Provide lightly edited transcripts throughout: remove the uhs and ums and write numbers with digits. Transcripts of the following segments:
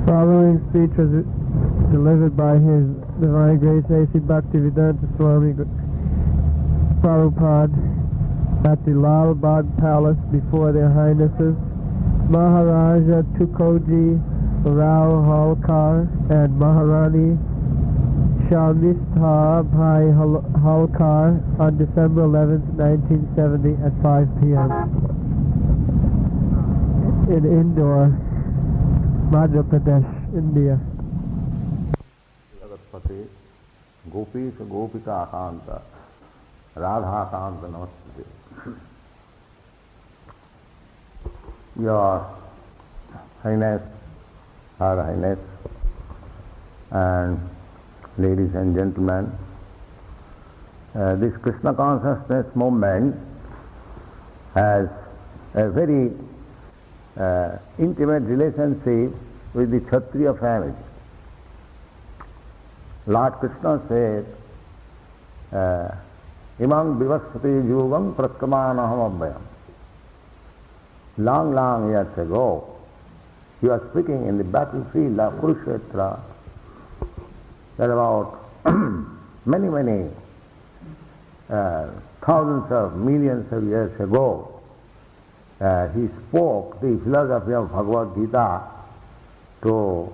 Following speech was delivered by His Divine Grace A.C. Bhaktivedanta Swami Prabhupada at the Lal Bagh Palace before Their Highnesses Mahārāja Tukoji Rao Holkar and Mahārāṇī Shalmistha Bhai Holkar on December 11, 1970 at 5 p.m. in Indore, Madhya Pradesh, India. Jagatpate, Gopis Gopika Akanta, Radha Akanta Namaste. Your Highness, Her Highness, and ladies and gentlemen, this Krishna consciousness movement has a very intimate relationship with the Kshatriya family. Lord Krishna said, Imam vivasvati yugam praskamanaham abhayam. Long, long years ago, he was speaking in the battlefield of Kurukshetra, that about many, many thousands of millions of years ago, he spoke the philosophy of Bhagavad Gita to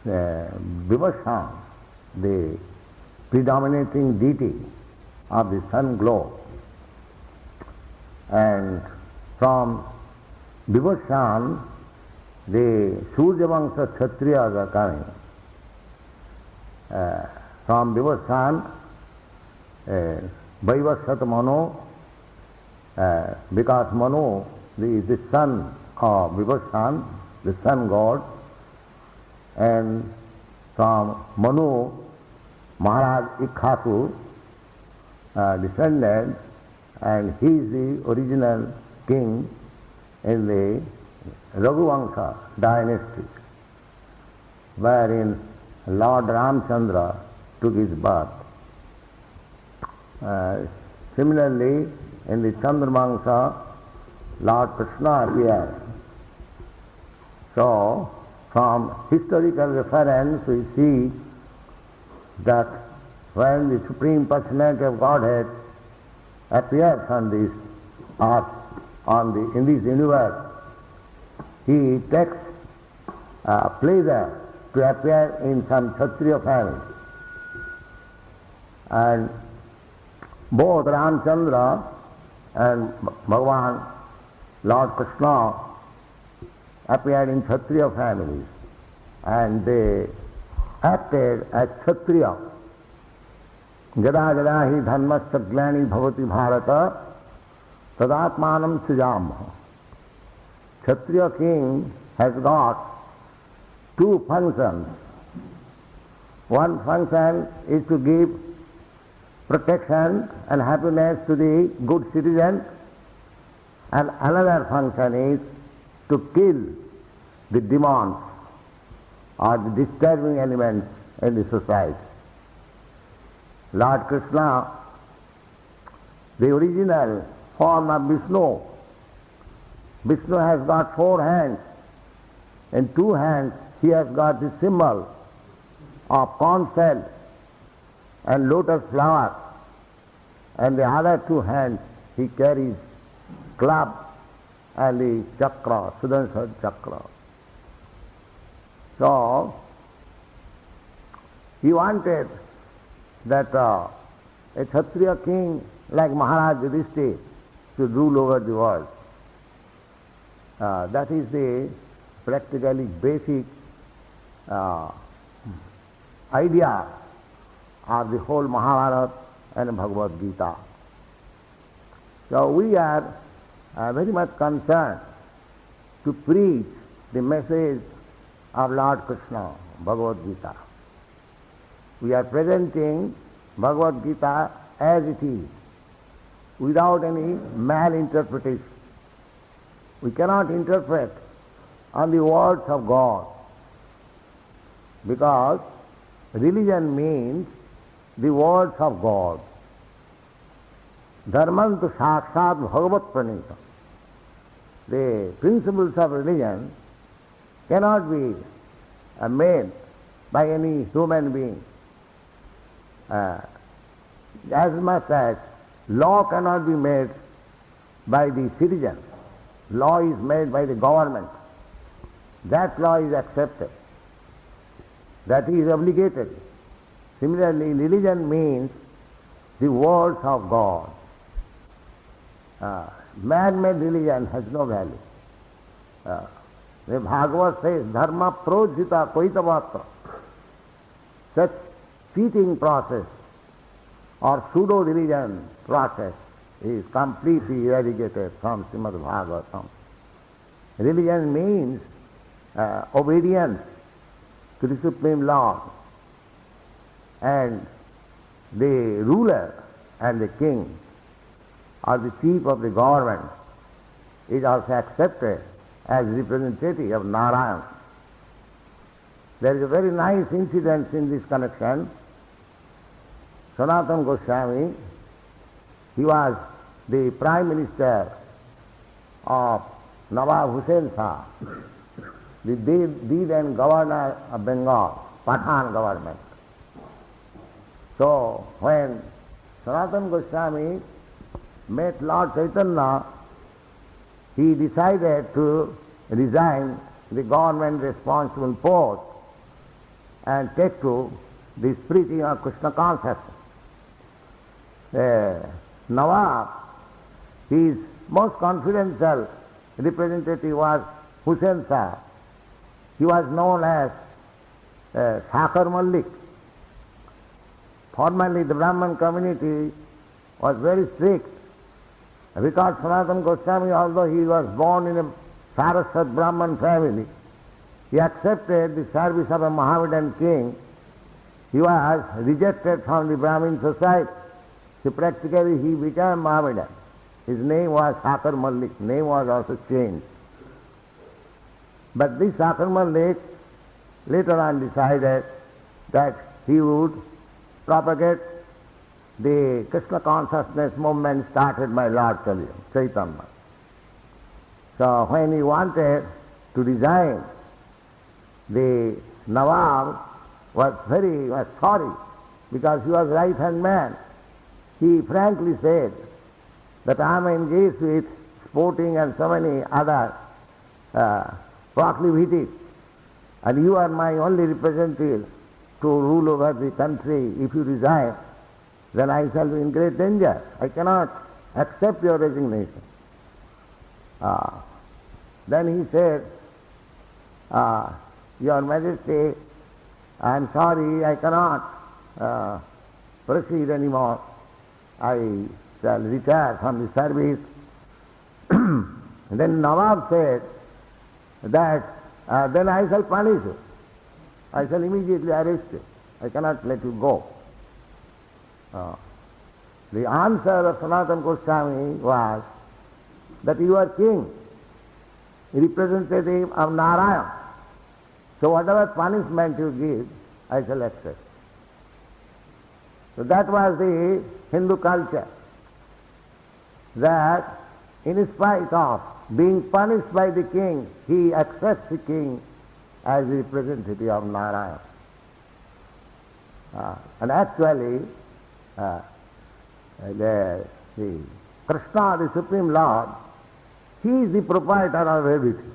Vivashan, the predominating deity of the sun globe. And from Vivashan, the Surya Vangsha Kshatriyas are coming. From Vivashan, Vaivashat Mano, because Mano is the son of Vivashan, the sun god, and from Manu, Mahārāja Ikkhatu descended, and he is the original king in the Raghuvangsha dynasty, wherein Lord Ramchandra took his birth. Similarly, in the Chandravangsha, Lord Krishna appeared. So, from historical reference, we see that when the Supreme Personality of Godhead appears on this earth, in this universe, he takes pleasure to appear in some Kshatriya family. And both Ramchandra and Bhagavan, Lord Krishna, appeared in Kshatriya families, and they acted as Kshatriya. Jada jada hi dharmasya glani bhavati bharata tadatmanam sujamah. Kshatriya king has got two functions. One function is to give protection and happiness to the good citizens, and another function is to kill the demons or the disturbing elements in the society. Lord Krishna, the original form of Vishnu, Vishnu has got 4 hands. In 2 hands he has got the symbol of corn shell and lotus flower, and the other 2 hands he carries club and the chakra, Sudarshan chakra. So, he wanted that a Kshatriya king like Mahārāja Yudhishthira should rule over the world. That is the practically basic idea of the whole Mahabharata and Bhagavad Gita. So we are very much concerned to preach the message of Lord Krishna, Bhagavad Gita. We are presenting Bhagavad Gita as it is, without any malinterpretation. We cannot interpret on the words of God, because religion means the words of God. Dharmantu sakshat bhagavat pranita. The principles of religion cannot be made by any human being. As much as law cannot be made by the citizens, law is made by the government. That law is accepted. That is obligatory. Similarly, religion means the words of God. Man-made religion has no value. The Bhagavad says, dharma projita koitavatra. Such cheating process or pseudo-religion process is completely eradicated from Srimad Bhagavatam. Religion means obedience to the Supreme Lord, and the ruler and the king or the chief of the government is also accepted as representative of Narayan. There is a very nice incident in this connection. Sanatana Goswami, he was the Prime Minister of Nawab Hussain Shah, the then Governor of Bengal, Pathan government. So when Sanatana Goswami met Lord Chaitanya, he decided to resign the government responsible post and take to the preaching of Krishna consciousness. Nawab, his most confidential representative was Hussain Shah. He was known as Sakar Malik. Formerly the Brahman community was very strict because Sanatana Goswami, although he was born in a Saraswat Brahman family, he accepted the service of a Mohammedan king. He was rejected from the Brahmin society. So practically he became Mohammedan. His name was Sakar Malik. Name was also changed. But this Sakar Malik later on decided that he would propagate the Krishna consciousness movement started by Lord Chaitanya. So when he wanted to resign, the Nawab was very much sorry because he was right-hand man. He frankly said that I am engaged with sporting and so many other proclivities, and you are my only representative to rule over the country. If you resign, then I shall be in great danger. I cannot accept your resignation. Then he said, Your Majesty, I am sorry, I cannot proceed anymore. I shall retire from the service. Then Nawab said that then I shall punish you. I shall immediately arrest you. I cannot let you go. The answer of Sanatana Goswami was that you are king, representative of Narayan. So whatever punishment you give, I shall accept. So that was the Hindu culture, that in spite of being punished by the king, he accepts the king as the representative of Narayan. And actually, the Krishna, the Supreme Lord, he is the proprietor of everything.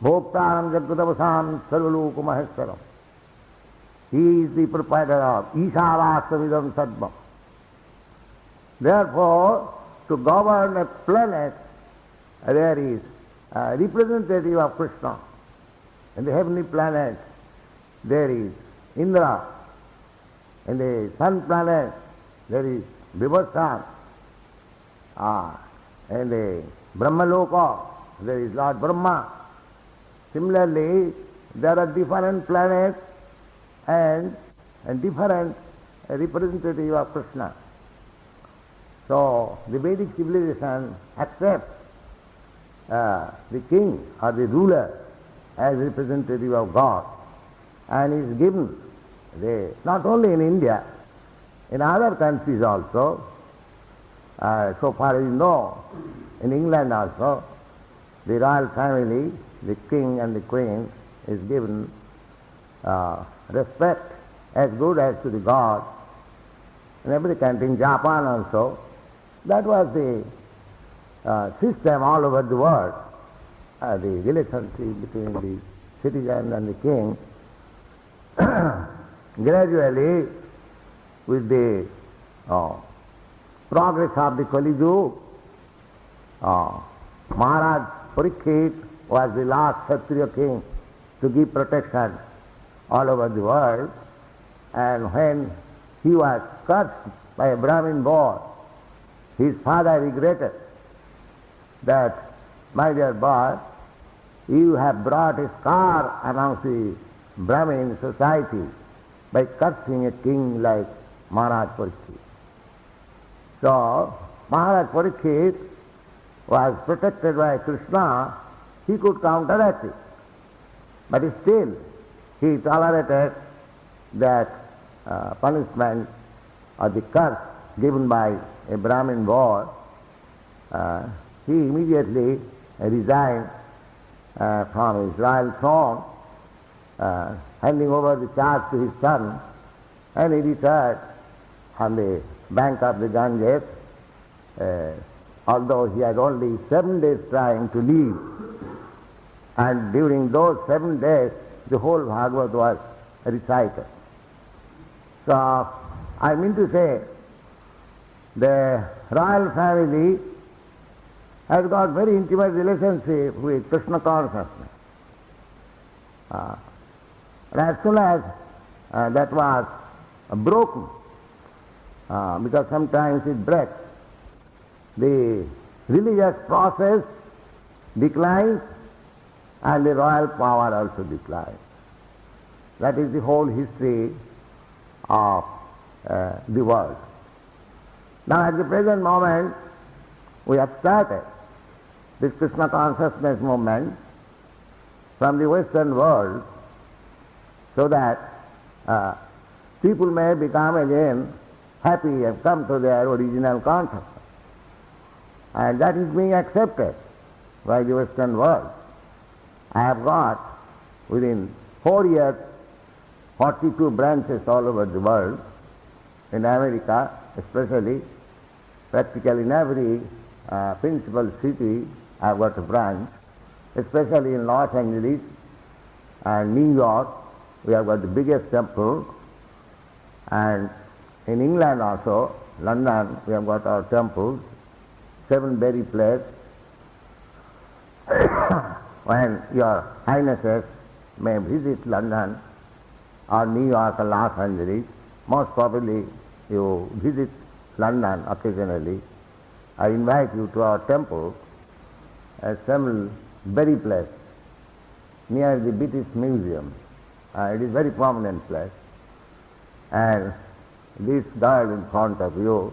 Bhoktaram Jagatavasam Sarvaloka Maheshwaram. He is the proprietor of Ishavastamidam Sadvam. Therefore, to govern a planet, there is a representative of Krishna. In the heavenly planet, there is Indra. In the sun planet, there is Vibhashan. In the Brahmaloka, there is Lord Brahma. Similarly, there are different planets and different representative of Krishna. So the Vedic civilization accepts the king or the ruler as representative of God, and is given not only in India, in other countries also. So far as you know, in England also, the royal family, the king and the queen, is given respect as good as to the God in every country, in Japan also. That was the system all over the world, the relationship between the citizen and the king. Gradually, with the progress of the Kali Yuga, Mahārāja Parikshit was the last Kshatriya king to give protection all over the world, and when he was cursed by a Brahmin boy, his father regretted that, my dear boy, you have brought a scar amongst the Brahmin society by cursing a king like Mahārāja Parikshit. So, Mahārāja Parikshit was protected by Krishna, he could counteract it. But still, he tolerated that punishment or the curse given by a Brahmin boy. He immediately resigned from his royal throne, handing over the charge to his son, and he retired on the bank of the Ganges, although he had only 7 days time to leave. And during those 7 days, the whole Bhagavad was recited. So, I mean to say, the royal family has got very intimate relationship with Krishna consciousness. And as soon as that was broken, because sometimes it breaks, the religious process declines and the royal power also declines. That is the whole history of the world. Now at the present moment, we have started this Krishna consciousness movement from the Western world so that people may become again happy and come to their original consciousness. And that is being accepted by the Western world. I have got, within 4 years, 42 branches all over the world, in America especially, practically in every principal city I have got a branch, especially in Los Angeles and New York, we have got the biggest temple, and in England also, London, we have got our temples, 7 very places. When your Highnesses may visit London or New York or Los Angeles, most probably you visit London occasionally, I invite you to our temple, several very place near the British Museum. It is a very prominent place. And this girl in front of you,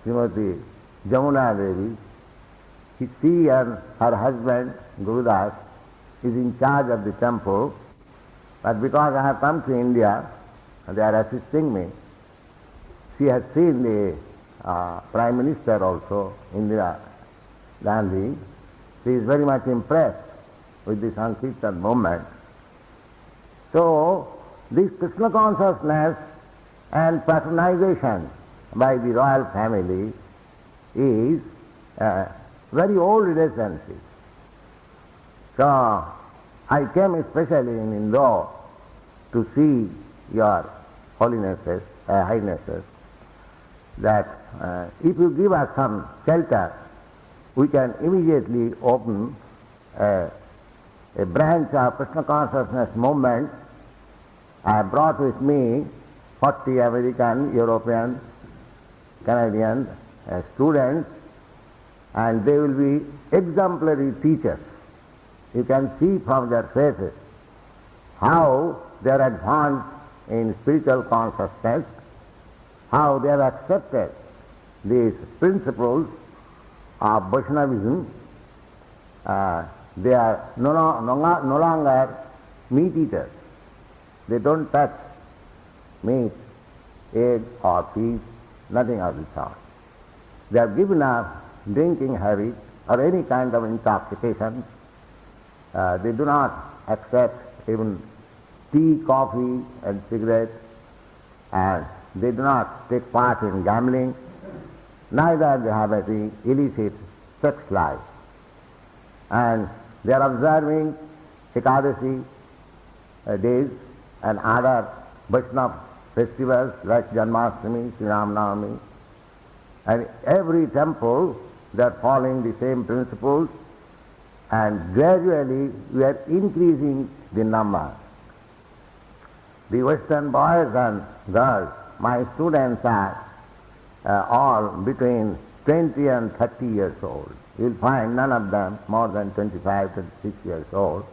Srimati Jamuna Devi, she and her husband, Gurudas, is in charge of the temple. But because I have come to India, they are assisting me. She has seen the Prime Minister also, Indira Gandhi. She is very much impressed with the Sankirtan movement. So, this Krishna consciousness and patronization by the royal family is a very old relationship. So, I came especially in Indore to see your Holinesses, Highnesses, that if you give us some shelter, we can immediately open a branch of Krishna consciousness movement. I have brought with me 40 American, European, Canadian students, and they will be exemplary teachers. You can see from their faces how they are advanced in spiritual consciousness, how they have accepted these principles of Vaishnavism. They are no longer meat eaters. They don't touch meat, egg or fish, nothing of the sort. They have given up drinking habit or any kind of intoxication. They do not accept even tea, coffee and cigarettes, and they do not take part in gambling, neither they have any illicit sex life. And they are observing Ekadasi days and other Vaishnava festivals like Janmashtami, Sri Ram Navami, and every temple they are following the same principles, and gradually we are increasing the number. The Western boys and girls, my students are all between 20 and 30 years old. You will find none of them more than 25, 26 years old.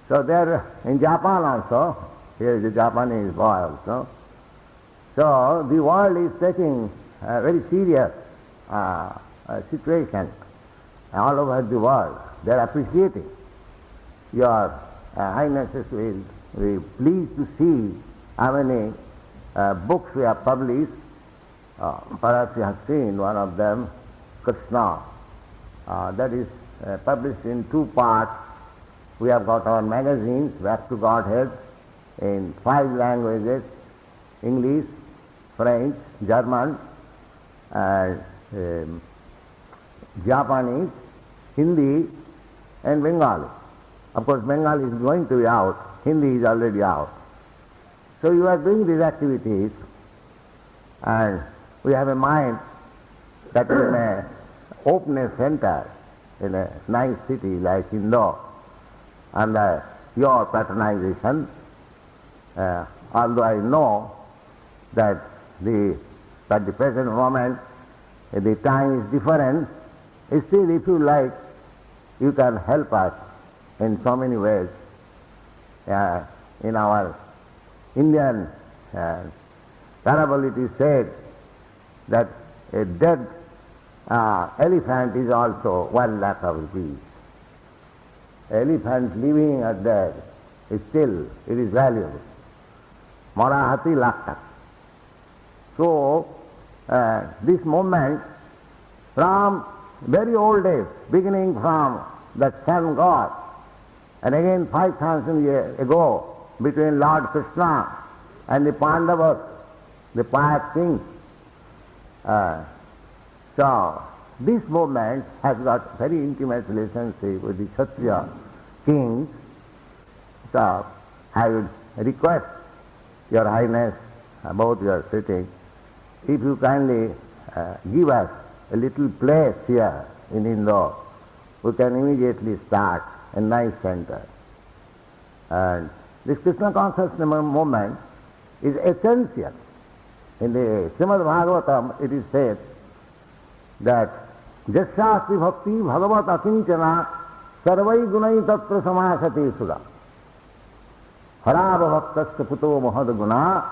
So they are in Japan also. Here is a Japanese boy also. So the world is taking a very serious situation all over the world. They are appreciating. Your Highnesses will be pleased to see how many books we have published. Perhaps you have seen one of them, Krishna. That is published in 2 parts. We have got our magazines, Back to Godhead, in 5 languages, English, French, German, Japanese, Hindi and Bengali. Of course Bengali is going to be out, Hindi is already out. So you are doing these activities, and we have a mind that we may open a center in a nice city like Indore under your patronization, although I know that the present moment the time is different, still if you like you can help us in so many ways. In our Indian parable it is said that a dead elephant is also 1 lakh of rupees. Elephant living or dead, still it is valuable. Mahārāṇī lakha. So this movement from very old days, beginning from the sun god, and again 5,000 years ago between Lord Krishna and the Pandavas, the pious kings. So this movement has got very intimate relationship with the Kshatriya kings. So I would request Your Highness, both you are sitting, if you kindly give us a little place here in Indore, we can immediately start a nice center. And this Krishna consciousness movement is essential. In the Srimad Bhagavatam it is said that Jasyasti bhakti bhagavat akinchana sarvai gunai tatra samasati sudha harava bhaktasya puto mahad guna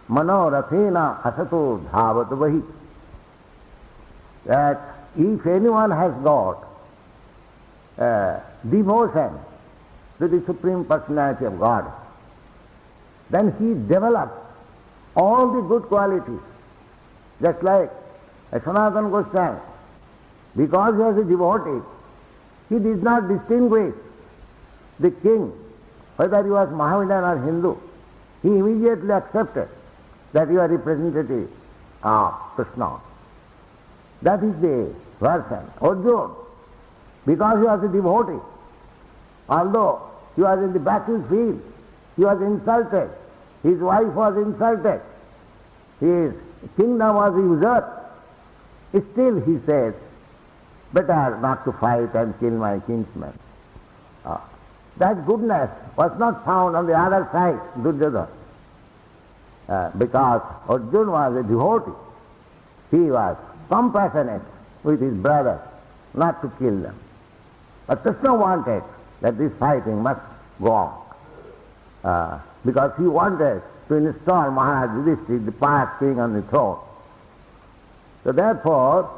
manorathena asato dhavat vahi. That if anyone has got devotion to the Supreme Personality of God, then he develops all the good qualities, just like Sanatana Goswami. Because he was a devotee, he did not distinguish the king, whether he was Mohammedan or Hindu. He immediately accepted that you are representative of Krishna. That is the version. Arjuna, because he was a devotee, although he was in the battlefield, he was insulted, his wife was insulted, his kingdom was usurped, still he says, better not to fight and kill my kinsman. That goodness was not found on the other side, Duryodhana, because Arjuna was a devotee. He was compassionate with his brothers, not to kill them. But Krishna wanted that this fighting must go on, because he wanted to install Mahārāja Yudhishthira, the pious king, on the throne. So therefore,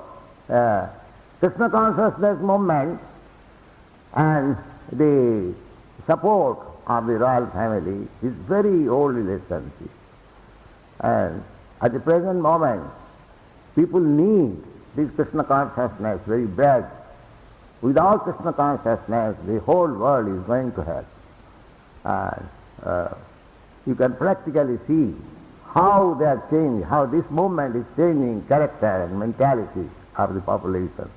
Krishna consciousness movement and the support of the royal family is very old relationship. And at the present moment, people need this Krishna consciousness very bad. Without Krishna consciousness, the whole world is going to hell. you can practically see how they are changing, how this movement is changing character and mentality of the population.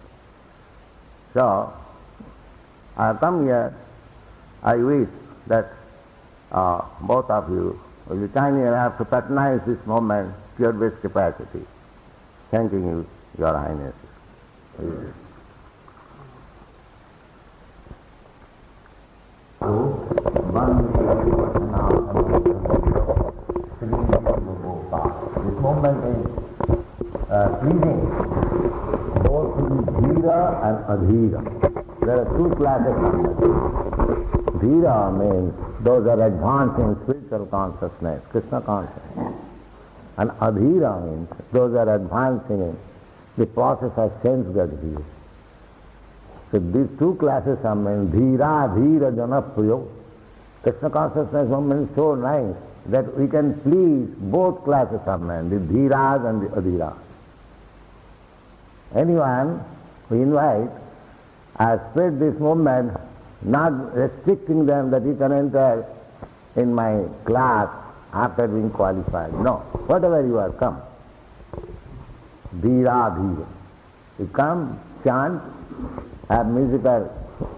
So, I have come here, I wish that both of you will be kind enough to patronize this movement to your best capacity. Thanking you, Your Highness. This movement is pleasing both to the Dhira and Adhira. There are two classes of men. Dhira means those are advancing spiritual consciousness, Krishna consciousness. And Adhira means those are advancing in the process of sense gratification. So these two classes of men, Dhira, Dhira, Janapriyo, Krishna consciousness movement is so nice that we can please both classes of men, the Dhiras and the Adhiras. Anyone we invite, I spread this movement, not restricting them that you can enter in my class after being qualified. No, whatever you are, come. Dhira, Dhira. You come, chant, have musical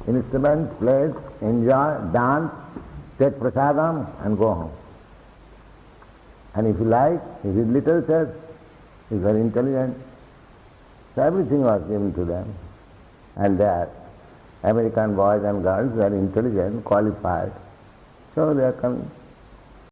instruments, play, enjoy, dance, take prasadam and go home. And if you like, if you literature, if you are intelligent, so everything was given to them. And they are American boys and girls, they are intelligent, qualified. So they can